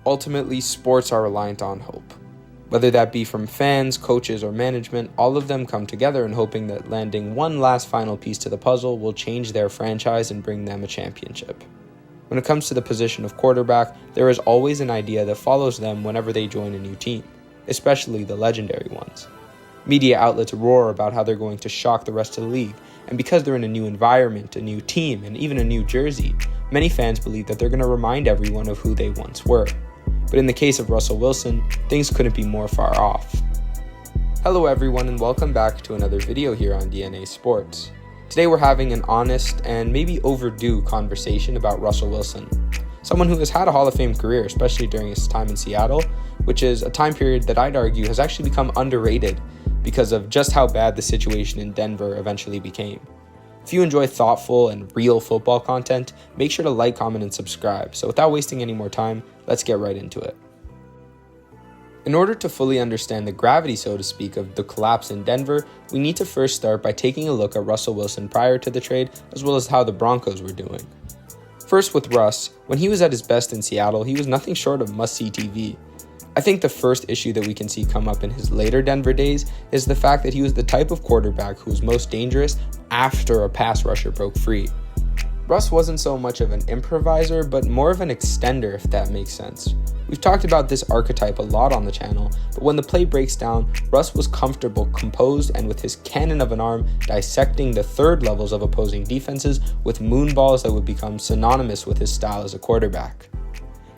Ultimately, sports are reliant on hope. Whether that be from fans, coaches, or management, all of them come together in hoping that landing one last final piece to the puzzle will change their franchise and bring them a championship. When it comes to the position of quarterback, there is always an idea that follows them whenever they join a new team, especially the legendary ones. Media outlets roar about how they're going to shock the rest of the league, and because they're in a new environment, a new team, and even a new jersey, many fans believe that they're going to remind everyone of who they once were. But in the case of Russell Wilson, things couldn't be more far off. Hello everyone, and welcome back to another video here on DNA Sports. Today we're having an honest and maybe overdue conversation about Russell Wilson, someone who has had a Hall of Fame career, especially during his time in Seattle, which is a time period that I'd argue has actually become underrated because of just how bad the situation in Denver eventually became. If you enjoy thoughtful and real football content, make sure to like, comment, and subscribe. So without wasting any more time, let's get right into it. In order to fully understand the gravity, so to speak, of the collapse in Denver, we need to first start by taking a look at Russell Wilson prior to the trade, as well as how the Broncos were doing. First with Russ, when he was at his best in Seattle, he was nothing short of must-see TV. I think the first issue that we can see come up in his later Denver days is the fact that he was the type of quarterback who was most dangerous after a pass rusher broke free. Russ wasn't so much of an improviser, but more of an extender, if that makes sense. We've talked about this archetype a lot on the channel, but when the play breaks down, Russ was comfortable, composed, and with his cannon of an arm dissecting the third levels of opposing defenses with moonballs that would become synonymous with his style as a quarterback.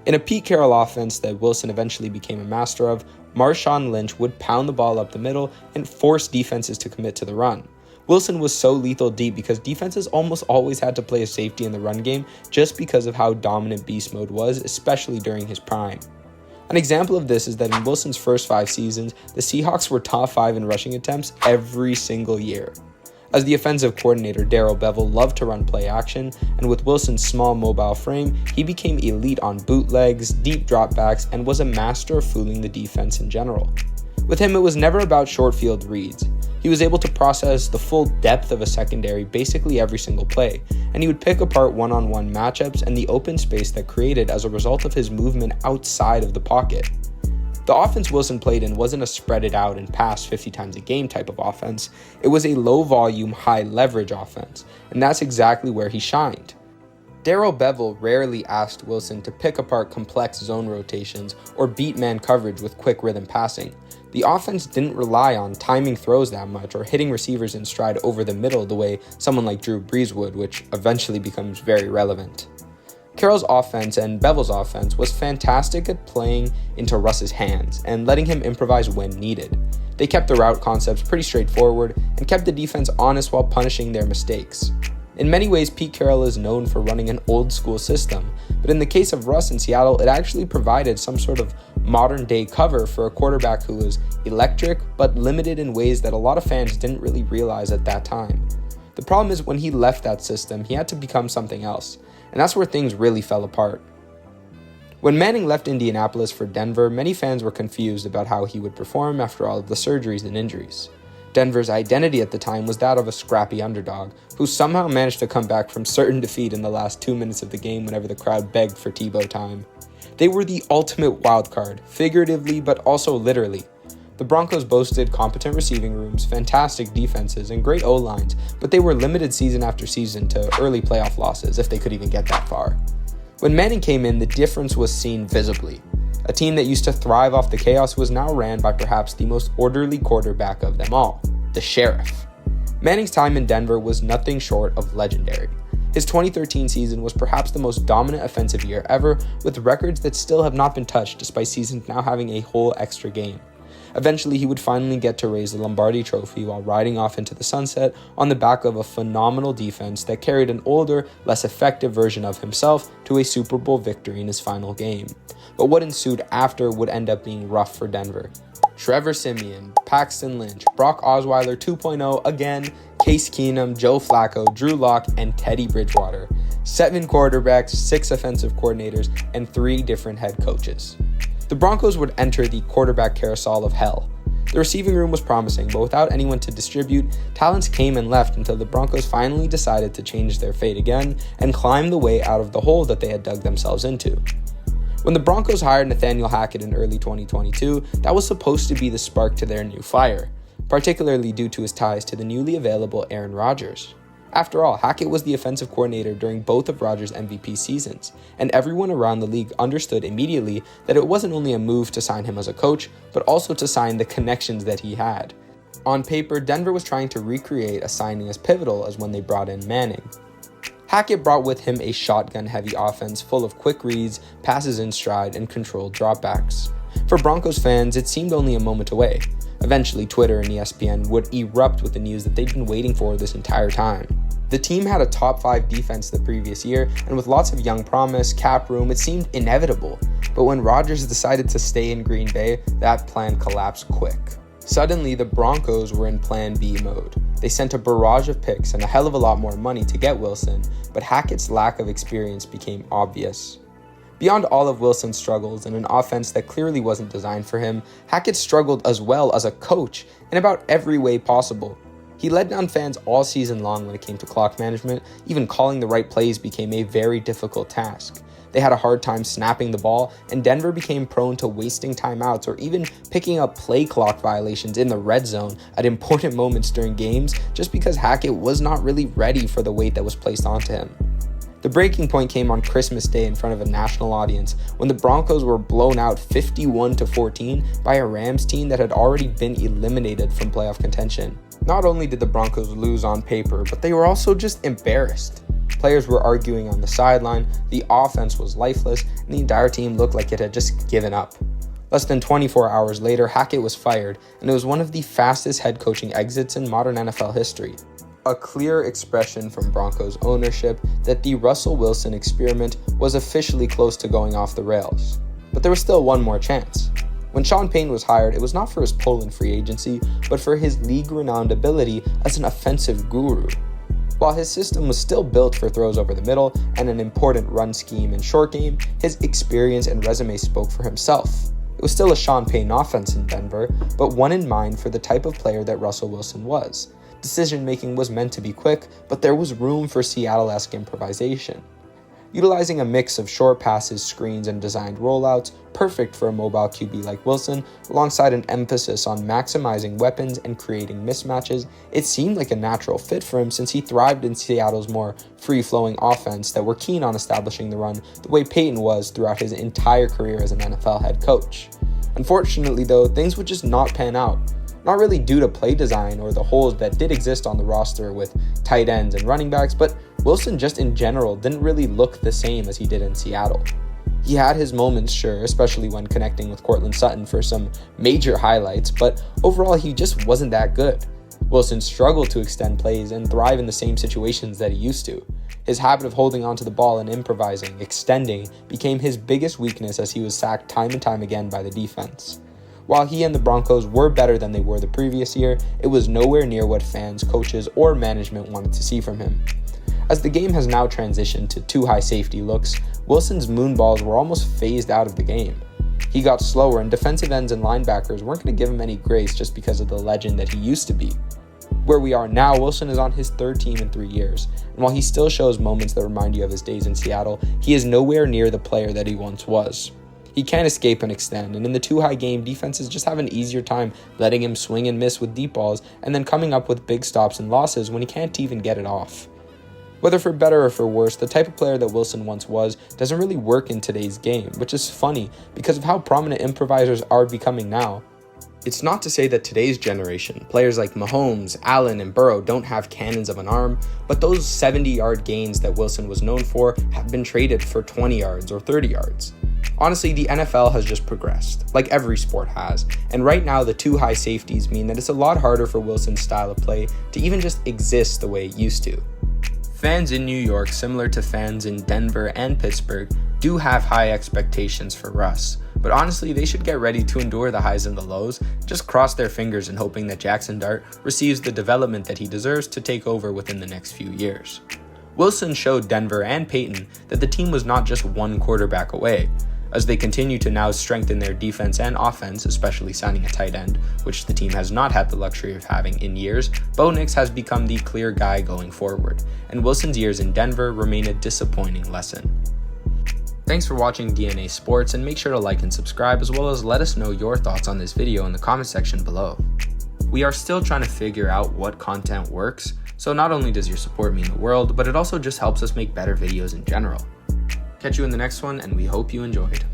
In a Pete Carroll offense that Wilson eventually became a master of, Marshawn Lynch would pound the ball up the middle and force defenses to commit to the run. Wilson was so lethal deep because defenses almost always had to play a safety in the run game just because of how dominant beast mode was, especially during his prime. An example of this is that in Wilson's first 5 seasons, the Seahawks were top 5 in rushing attempts every single year. As the offensive coordinator, Darrell Bevell loved to run play action, and with Wilson's small mobile frame, he became elite on bootlegs, deep dropbacks, and was a master of fooling the defense in general. With him, it was never about short field reads. He was able to process the full depth of a secondary basically every single play, and he would pick apart one-on-one matchups and the open space that created as a result of his movement outside of the pocket. The offense Wilson played in wasn't a spread it out and pass 50 times a game type of offense. It was a low volume, high leverage offense, and that's exactly where he shined. Darrell Bevell rarely asked Wilson to pick apart complex zone rotations or beat man coverage with quick rhythm passing. The offense didn't rely on timing throws that much or hitting receivers in stride over the middle the way someone like Drew Brees would, which eventually becomes very relevant. Carroll's offense and Bevell's offense was fantastic at playing into Russ's hands and letting him improvise when needed. They kept the route concepts pretty straightforward and kept the defense honest while punishing their mistakes. In many ways, Pete Carroll is known for running an old-school system, but in the case of Russ in Seattle, it actually provided some sort of modern-day cover for a quarterback who was electric but limited in ways that a lot of fans didn't really realize at that time. The problem is when he left that system, he had to become something else, and that's where things really fell apart. When Manning left Indianapolis for Denver, many fans were confused about how he would perform after all of the surgeries and injuries. Denver's identity at the time was that of a scrappy underdog, who somehow managed to come back from certain defeat in the last 2 minutes of the game whenever the crowd begged for Tebow time. They were the ultimate wild card, figuratively but also literally. The Broncos boasted competent receiving rooms, fantastic defenses, and great O-lines, but they were limited season after season to early playoff losses, if they could even get that far. When Manning came in, the difference was seen visibly. A team that used to thrive off the chaos was now ran by perhaps the most orderly quarterback of them all, the Sheriff. Manning's time in Denver was nothing short of legendary. His 2013 season was perhaps the most dominant offensive year ever, with records that still have not been touched despite seasons now having a whole extra game. Eventually, he would finally get to raise the Lombardi Trophy while riding off into the sunset on the back of a phenomenal defense that carried an older, less effective version of himself to a Super Bowl victory in his final game. But what ensued after would end up being rough for Denver. Trevor Siemian, Paxton Lynch, Brock Osweiler 2.0 again, Case Keenum, Joe Flacco, Drew Lock, and Teddy Bridgewater. 7 quarterbacks, 6 offensive coordinators, and 3 different head coaches. The Broncos would enter the quarterback carousel of hell. The receiving room was promising, but without anyone to distribute, talents came and left until the Broncos finally decided to change their fate again and climb the way out of the hole that they had dug themselves into. When the Broncos hired Nathaniel Hackett in early 2022, that was supposed to be the spark to their new fire, particularly due to his ties to the newly available Aaron Rodgers. After all, Hackett was the offensive coordinator during both of Rodgers' MVP seasons, and everyone around the league understood immediately that it wasn't only a move to sign him as a coach, but also to sign the connections that he had. On paper, Denver was trying to recreate a signing as pivotal as when they brought in Manning. Hackett brought with him a shotgun-heavy offense full of quick reads, passes in stride, and controlled dropbacks. For Broncos fans, it seemed only a moment away. Eventually, Twitter and ESPN would erupt with the news that they'd been waiting for this entire time. The team had a top 5 defense the previous year, and with lots of young promise, cap room, it seemed inevitable. But when Rodgers decided to stay in Green Bay, that plan collapsed quick. Suddenly, the Broncos were in Plan B mode. They sent a barrage of picks and a hell of a lot more money to get Wilson, but Hackett's lack of experience became obvious. Beyond all of Wilson's struggles and an offense that clearly wasn't designed for him, Hackett struggled as well as a coach in about every way possible. He let down fans all season long when it came to clock management. Even calling the right plays became a very difficult task. They had a hard time snapping the ball, and Denver became prone to wasting timeouts or even picking up play clock violations in the red zone at important moments during games just because Hackett was not really ready for the weight that was placed onto him. The breaking point came on Christmas Day in front of a national audience when the Broncos were blown out 51-14 by a Rams team that had already been eliminated from playoff contention. Not only did the Broncos lose on paper, but they were also just embarrassed. Players were arguing on the sideline, the offense was lifeless, and the entire team looked like it had just given up. Less than 24 hours later, Hackett was fired, and it was one of the fastest head coaching exits in modern NFL history. A clear expression from Broncos ownership that the Russell Wilson experiment was officially close to going off the rails. But there was still one more chance. When Sean Payton was hired, it was not for his pull in free agency, but for his league-renowned ability as an offensive guru. While his system was still built for throws over the middle and an important run scheme and short game, his experience and resume spoke for himself. It was still a Sean Payton offense in Denver, but one in mind for the type of player that Russell Wilson was. Decision-making was meant to be quick, but there was room for Seattle-esque improvisation. Utilizing a mix of short passes, screens, and designed rollouts, perfect for a mobile QB like Wilson, alongside an emphasis on maximizing weapons and creating mismatches, it seemed like a natural fit for him since he thrived in Seattle's more free-flowing offense that were keen on establishing the run the way Payton was throughout his entire career as an NFL head coach. Unfortunately, though, things would just not pan out. Not really due to play design or the holes that did exist on the roster with tight ends and running backs, but Wilson just in general didn't really look the same as he did in Seattle. He had his moments, sure, especially when connecting with Courtland Sutton for some major highlights, but overall he just wasn't that good. Wilson struggled to extend plays and thrive in the same situations that he used to. His habit of holding onto the ball and improvising, extending, became his biggest weakness as he was sacked time and time again by the defense. While he and the Broncos were better than they were the previous year, it was nowhere near what fans, coaches, or management wanted to see from him. As the game has now transitioned to 2 high safety looks, Wilson's moonballs were almost phased out of the game. He got slower, and defensive ends and linebackers weren't going to give him any grace just because of the legend that he used to be. Where we are now, Wilson is on his 3rd team in 3 years, and while he still shows moments that remind you of his days in Seattle, he is nowhere near the player that he once was. He can't escape and extend, and in the 2-high game, defenses just have an easier time letting him swing and miss with deep balls and then coming up with big stops and losses when he can't even get it off. Whether for better or for worse, the type of player that Wilson once was doesn't really work in today's game, which is funny because of how prominent improvisers are becoming now. It's not to say that today's generation, players like Mahomes, Allen, and Burrow don't have cannons of an arm, but those 70-yard gains that Wilson was known for have been traded for 20 yards or 30 yards. Honestly, the NFL has just progressed, like every sport has, and right now the 2 high safeties mean that it's a lot harder for Wilson's style of play to even just exist the way it used to. Fans in New York, similar to fans in Denver and Pittsburgh, do have high expectations for Russ, but honestly they should get ready to endure the highs and the lows, just cross their fingers and hoping that Jackson Dart receives the development that he deserves to take over within the next few years. Wilson showed Denver and Payton that the team was not just one quarterback away. As they continue to now strengthen their defense and offense, especially signing a tight end, which the team has not had the luxury of having in years, Bo Nix has become the clear guy going forward, and Wilson's years in Denver remain a disappointing lesson. Thanks for watching DNA Sports, and make sure to like and subscribe, as well as let us know your thoughts on this video in the comment section below. We are still trying to figure out what content works, so not only does your support mean the world, but it also just helps us make better videos in general. Catch you in the next one, and we hope you enjoyed.